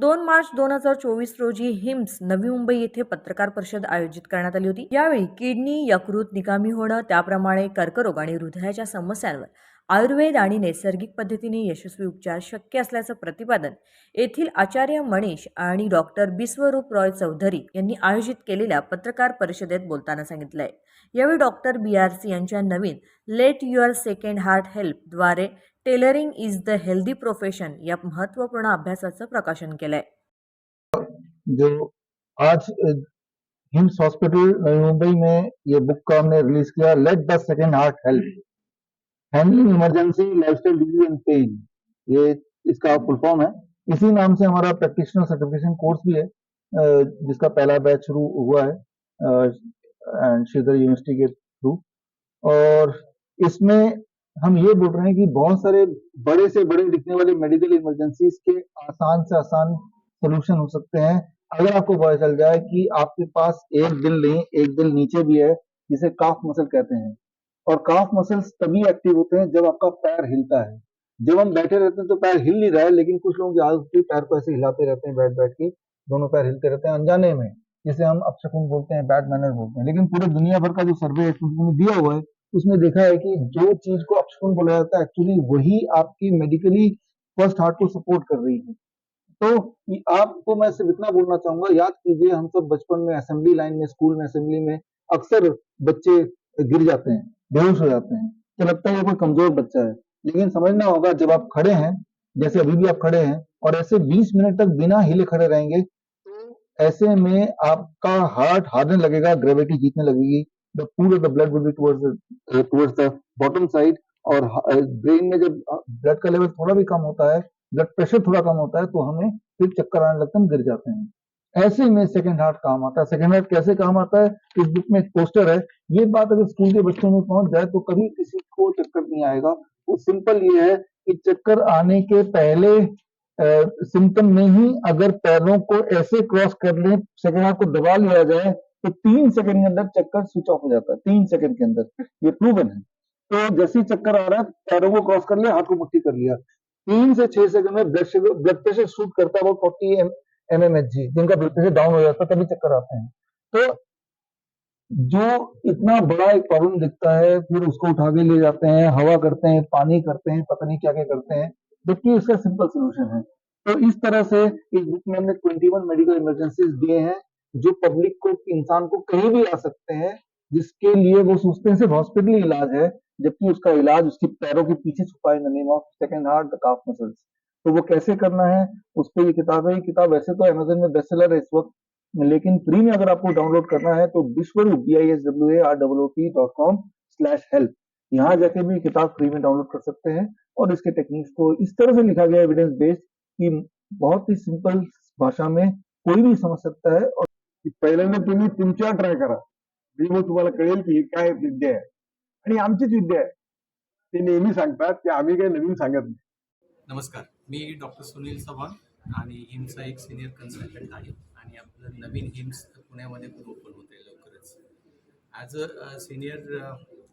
2 मार्च 2024 रोजी हिम्स नवी मुंबई येथे पत्रकार परिषद आयोजित करण्यात आली होती। यावेळी किडनी, यकृत निकामी होणं, त्याप्रमाणे कर्करोग आणि हृदयाच्या समस्यांवर आयुर्वेद आणि नैसर्गिक पद्धतीने यशस्वी उपचार शक्य असल्याचं प्रतिपादन येथील आचार्य मनीष आणि डॉक्टर बिस्वरूप रॉय चौधरी यांनी आयोजित केलेल्या पत्रकार परिषदेत बोलताना सांगितलंय। यावेळी डॉक्टर BRC यांच्या नवीन let your second heart help द्वारे tailoring is the healthy profession या महत्त्वपूर्ण अभ्यासाचं प्रकाशन केलंय। जो आज हिम्स हॉस्पिटल नवी मुंबई में ये बुक का हमने रिलीज किया, let the second heart help, handling emergency lifestyle disease and pain, ये इसका फुल फॉर्म है। इसी नाम से हमारा प्रैक्टिशनर सर्टिफिकेशन कोर्स भी है, जिसका पहला बैच शुरू हुआ है श्रीधर यूनिवर्सिटी के थ्रू। और इसमें हम ये बोल रहे हैं कि बहुत सारे बड़े से बड़े दिखने वाले मेडिकल इमरजेंसीज के आसान से आसान सोल्यूशन हो सकते हैं अगर आपको पता चल जाए कि आपके पास एक दिल नहीं, एक दिल नीचे भी है, जिसे काफ मसल कहते हैं। और काफ मसल्स तभी एक्टिव होते हैं जब आपका पैर हिलता है। जब हम बैठे रहते हैं तो पैर हिल नहीं रहा है, लेकिन कुछ लोग आदत होती है पैर को ऐसे हिलाते रहते हैं, बैठ बैठ के दोनों पैर हिलते रहते हैं अनजाने में, जिसे हम अपशकुन बोलते हैं, बैड मैनर बोलते हैं। लेकिन पूरे दुनिया भर का जो सर्वे दिया हुआ है उसमें देखा है कि जो चीज को अपशकुन बोला जाता है एक्चुअली वही आपकी मेडिकली फर्स्ट हार्ट को सपोर्ट कर रही है। तो आपको मैं सिर्फ इतना बोलना चाहूंगा, याद कीजिए हम सब बचपन में असेंबली लाइन में, स्कूल में, असेंबली में अक्सर बच्चे गिर जाते हैं, बेहोश हो जाते हैं, तो लगता है ये कोई कमजोर बच्चा है। लेकिन समझना होगा जब आप खड़े हैं, जैसे अभी भी आप खड़े हैं और ऐसे 20 मिनट तक बिना हिले खड़े रहेंगे, तो ऐसे में आपका हार्ट हारने लगेगा, ग्रेविटी जीतने लगेगी, the pool of the blood will be towards the bottom side. और ब्रेन में जब ब्लड का लेवल थोड़ा भी कम होता है, ब्लड प्रेशर थोड़ा कम होता है, तो हमें फिर चक्कर आने लगता है, हम गिर जाते हैं। ऐसे में सेकंड हार्ट काम आता है। सेकंड हार्ट कैसे काम आता है, इस बुक में एक पोस्टर है। ये बात अगर स्कूल के बच्चों में पहुंच जाए तो कभी किसी को चक्कर नहीं आएगा। वो सिंपल ये है कि चक्कर आने के पहले सिम्टम में ही अगर पैरों को ऐसे क्रॉस कर ले, सेकंड हार्ट को दबा लिया जाए, तो 3 सेकंड के अंदर चक्कर स्विच ऑफ हो जाता है। 3 सेकंड के अंदर, ये प्रूवन है। तो जैसे ही चक्कर आ रहा है, पैरों को क्रॉस कर लिया, हाथ को मुट्ठी कर लिया, 3 से 6 सेकंड में ब्लड प्रेशर शूट करता है, वो 40 mmHg, जिनका ब्लड प्रेशर डाउन हो जाता है तभी चक्कर आते हैं। तो जो इतना बड़ा एक प्रॉब्लम दिखता है, फिर उसको उठा के ले जाते हैं, हवा करते हैं, पानी करते हैं, पता नहीं क्या क्या करते हैं, जबकि इसका सिंपल सोल्यूशन है। तो इस तरह से इस बुक में हमने 21 मेडिकल इमरजेंसीज दिए हैं, जो पब्लिक को, इंसान को कहीं भी आ सकते हैं, जिसके लिए वो सोचते हैं सिर्फ हॉस्पिटली इलाज है, जबकि उसका इलाज उसके पैरों के पीछे छुपा है, in the name of second heart, the calf muscles. तो वो कैसे करना है, उस पर ये किताब है। ये किताब वैसे तो अमेज़न में बेस्टसेलर है इस वक्त, लेकिन फ्री में अगर आपको डाउनलोड करना है तो बिस्वरूप biswarop.com/help, यहाँ जाके भी किताब फ्री में डाउनलोड कर सकते हैं। और इसके टेक्निक्स को इस तरह से लिखा गया एविडेंस बेस्ड कि बहुत ही सिंपल भाषा में कोई भी समझ सकता है। और पहिल्यांदा तुम्ही तुमच्या ट्राय करा, मग तुम्हाला कळेल की ही काय विद्या आहे आणि आमचीच विद्या आहे। ते नेहमी सांगतात की आम्ही काही नवीन सांगत नाही। नमस्कार, मी डॉक्टर सुनील चव्हाण आणि हिम्सचा एक सिनियर कन्सल्टंट आहे आणि आपलं नवीन हिम्स पुण्यामध्ये पण ओपन होते लवकरच। ॲज अ सिनियर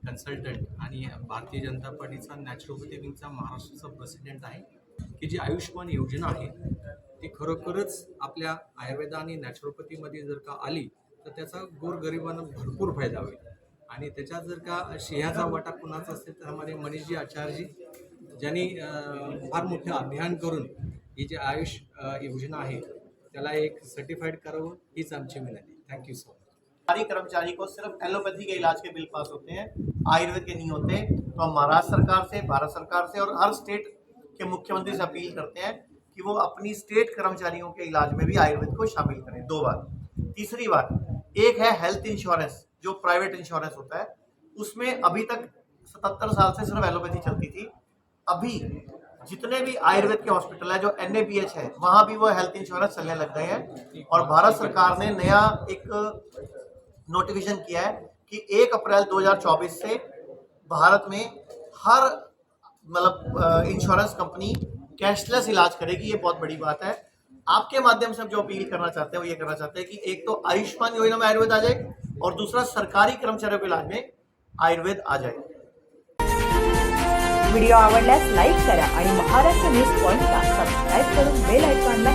कन्सल्टंट आणि भारतीय जनता पार्टीचा नॅचरोपॅथी विंगचा महाराष्ट्राचा प्रेसिडेंट आहे, की जी आयुष्यमान योजना आहे ती खरोखरच आपल्या आयुर्वेद आणि नॅचरोपॅथीमध्ये जर का आली तर त्याचा गोरगरिबांना भरपूर फायदा होईल। आणि त्याच्यात जर का सिंहाचा वाटा कुणाचा असेल तर हमारे मनीषजी आचार्यजी, ज्यांनी फार मोठं अभियान करून ही जी आयुष योजना आहे त्याला एक सर्टिफाइड करावं, हीच आमची विनंती। Thank you so much. सरकारी कर्मचारी को सिर्फ एलोपैथी के इलाज के बिल पास होते हैं, आयुर्वेद के नहीं होते। तो हम महाराष्ट्र सरकार से, भारत सरकार से और हर स्टेट के मुख्यमंत्री से अपील करते हैं कि वो अपनी स्टेट कर्मचारियों के इलाज में भी आयुर्वेद को शामिल करें। 2 बात। तीसरी बात, एक है हेल्थ इंश्योरेंस, जो प्राइवेट इंश्योरेंस होता है, उसमें अभी तक 77 साल से सिर्फ एलोपैथी चलती थी। अभी जितने भी आयुर्वेद के हॉस्पिटल है, जो NABH है, वहाँ भी वो हेल्थ इंश्योरेंस चलने लग गए हैं। और भारत सरकार ने नया एक नोटिफिकेशन किया है कि 1 अप्रैल 2024 से भारत में हर मतलब इंश्योरेंस कंपनी कैशलेस इलाज करेगी। ये बहुत बड़ी बात है। आपके माध्यम से हम जो अपील करना चाहते हैं वो ये करना चाहते हैं कि एक तो आयुष्मान योजना में आयुर्वेद आ जाए और दूसरा सरकारी कर्मचारियों के इलाज में आयुर्वेद आ जाए। व्हिडिओ आवडल्यास लाईक करा आणि महाराष्ट्र न्यूज पॉइंटला सबस्क्राईब करून बेल आयकॉनला